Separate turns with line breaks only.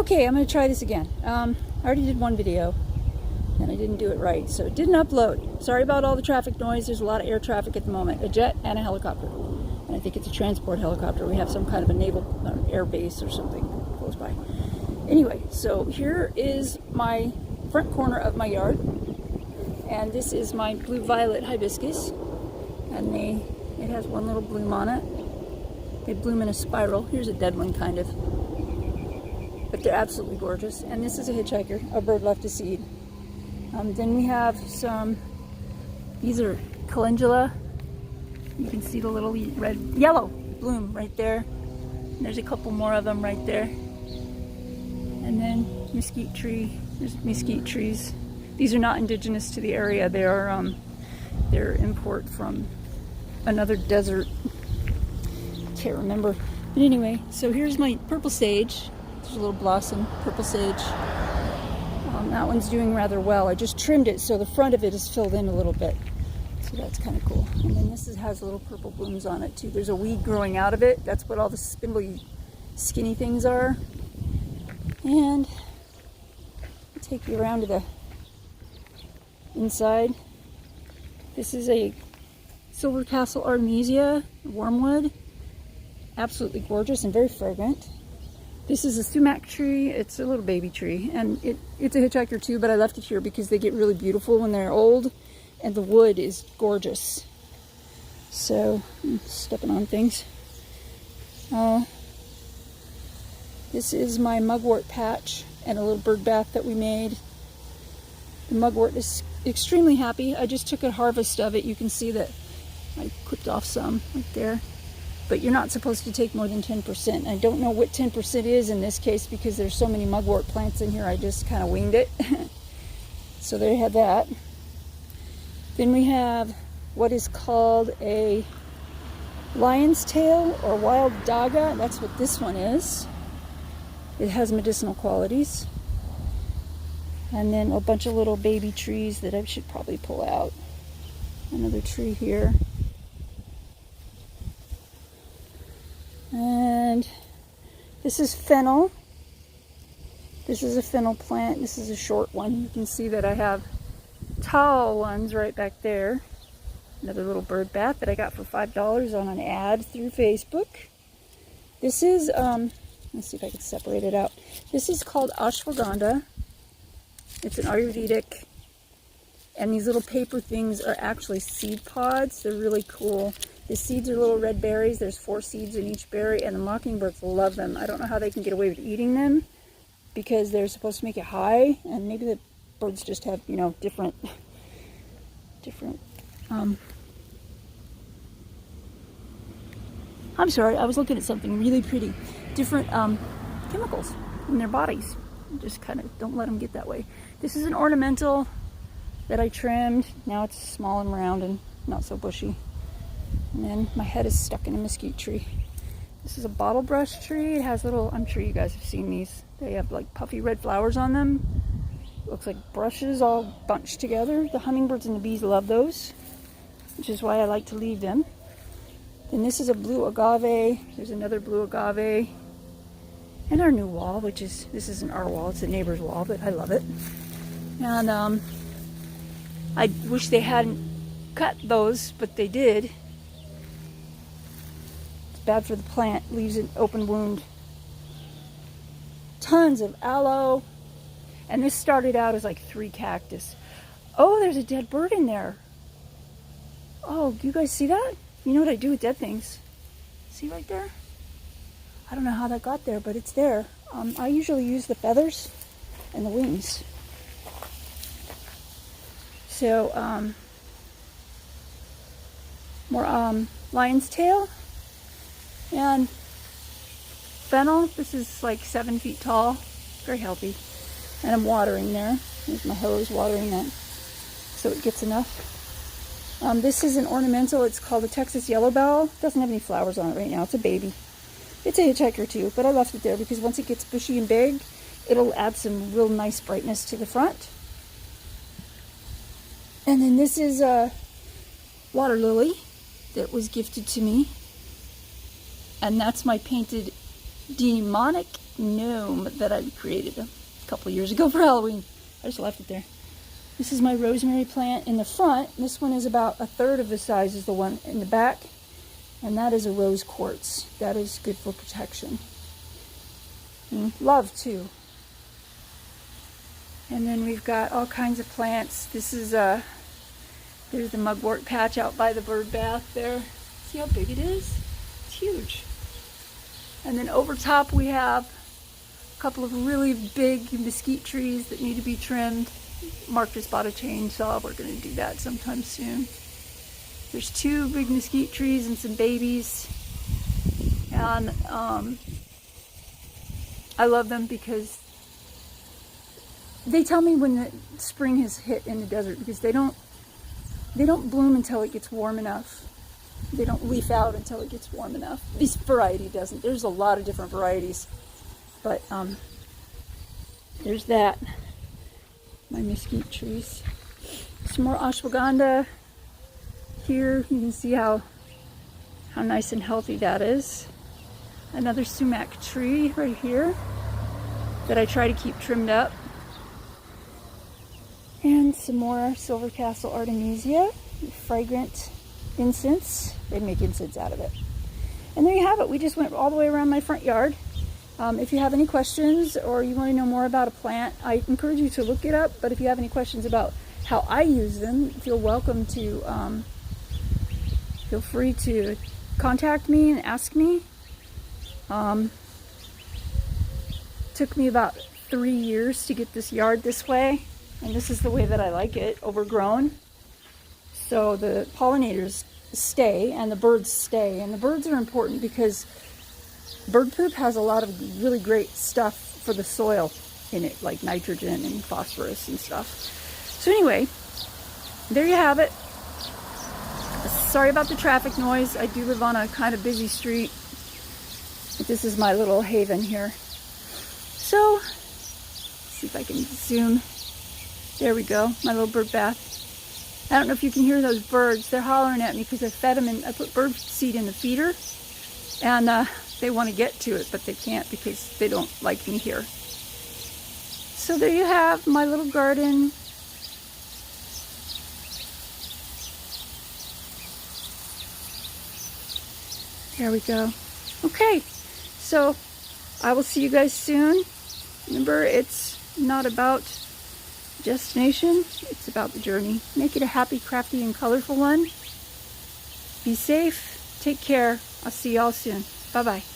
Okay, I'm going to try this again. I already did one video and I didn't do it right, so it didn't upload. Sorry about all the traffic noise. There's a lot of air traffic at the moment. A jet and a helicopter. And I think it's a transport helicopter. We have some kind of a naval air base or something close by. Anyway, so here is my front corner of my yard. And this is my blue-violet hibiscus. And it has one little bloom on it. They bloom in a spiral. Here's a dead one, kind of. But they're absolutely gorgeous. And this is a hitchhiker. A bird left a seed. Then we have these are Calendula. You can see the little yellow bloom right there. And there's a couple more of them right there. And then mesquite tree. There's mesquite trees. These are not indigenous to the area. They are they're import from another desert. Can't remember. But anyway, so here's my purple sage. There's a little blossom, purple sage. That one's doing rather well. I just trimmed it so the front of it is filled in a little bit. So that's kind of cool. And then this has little purple blooms on it too. There's a weed growing out of it. That's what all the spindly, skinny things are. And I'll take you around to the inside. This is a Silver Castle Artemisia wormwood. Absolutely gorgeous and very fragrant. This is a sumac tree. It's a little baby tree, and it's a hitchhiker too, but I left it here because they get really beautiful when they're old, and the wood is gorgeous. So, I'm stepping on things. This is my Mugwort Patch and a little bird bath that we made. The mugwort is extremely happy. I just took a harvest of it. You can see that I clipped off some right there. But you're not supposed to take more than 10%. I don't know what 10% is in this case because there's so many mugwort plants in here. I just kind of winged it. So there you have that. Then we have what is called a lion's tail or wild daga. That's what this one is. It has medicinal qualities. And then a bunch of little baby trees that I should probably pull out. Another tree here. And this is fennel. This is a fennel plant. This is a short one. You can see that I have tall ones right back there. Another little bird bath that I got for $5 on an ad through Facebook. This is, let's see if I can separate it out. This is called Ashwagandha. It's an Ayurvedic. And these little paper things are actually seed pods. They're really cool. The seeds are little red berries. There's 4 seeds in each berry, and the mockingbirds love them. I don't know how they can get away with eating them because they're supposed to make it high, and maybe the birds just have, you know, different, I'm sorry, I was looking at something really pretty. Different chemicals in their bodies. Just kind of don't let them get that way. This is an ornamental that I trimmed. Now it's small and round and not so bushy. And then my head is stuck in a mesquite tree. This is a bottle brush tree. It has little, I'm sure you guys have seen these. They have like puffy red flowers on them. Looks like brushes all bunched together. The hummingbirds and the bees love those, which is why I like to leave them. Then this is a blue agave. There's another blue agave. And our new wall, which is, this isn't our wall, it's a neighbor's wall, but I love it. And I wish they hadn't cut those, but they did. Bad for the plant, leaves an open wound. Tons of aloe. And this started out as like 3 cactus. Oh, there's a dead bird in there. Oh, do you guys see that? You know what I do with dead things. See right there? I don't know how that got there, but it's there. I usually use the feathers and the wings. So, more lion's tail. And fennel, this is like 7 feet tall, very healthy. And I'm watering there. There's my hose watering that so it gets enough. This is an ornamental, it's called a Texas yellow bell. Doesn't have any flowers on it right now, it's a baby. It's a hitchhiker too, but I left it there because once it gets bushy and big, it'll add some real nice brightness to the front. And then this is a water lily that was gifted to me. And that's my painted demonic gnome that I created a couple years ago for Halloween. I just left it there. This is my rosemary plant in the front. This one is about a third of the size as the one in the back. And that is a rose quartz. That is good for protection. And love too. And then we've got all kinds of plants. This is there's the Mugwort Patch out by the bird bath there. See how big it is? It's huge. And then over top we have a couple of really big mesquite trees that need to be trimmed. Mark just bought a chainsaw. We're going to do that sometime soon. There's 2 big mesquite trees and some babies. And I love them because they tell me when the spring has hit in the desert, because they don't bloom until it gets warm enough. They don't leaf out until it gets warm enough. This variety doesn't. There's a lot of different varieties. But there's that. My mesquite trees. Some more ashwagandha. Here you can see how nice and healthy that is. Another sumac tree right here that I try to keep trimmed up. And some more Silver Castle Artemisia, fragrant incense. They make incense out of it. And there you have it. We just went all the way around my front yard. If you have any questions or you want to know more about a plant, I encourage you to look it up. But if you have any questions about how I use them, feel free to contact me and ask me. Took me about 3 years to get this yard this way, and this is the way that I like it, overgrown. So the pollinators stay and the birds stay, and the birds are important because bird poop has a lot of really great stuff for the soil in it, like nitrogen and phosphorus and stuff. So anyway, there you have it. Sorry about the traffic noise. I do live on a kind of busy street, but this is my little haven here. So, let's see if I can zoom. There we go, my little bird bath. I don't know if you can hear those birds. They're hollering at me because I fed them and I put bird seed in the feeder, and they want to get to it, but they can't because they don't like me here. So there you have my little garden. There we go. Okay, so I will see you guys soon. Remember, it's not about destination, it's about the journey. Make it a happy, crafty, and colorful one. Be safe. Take care. I'll see y'all soon. Bye-bye.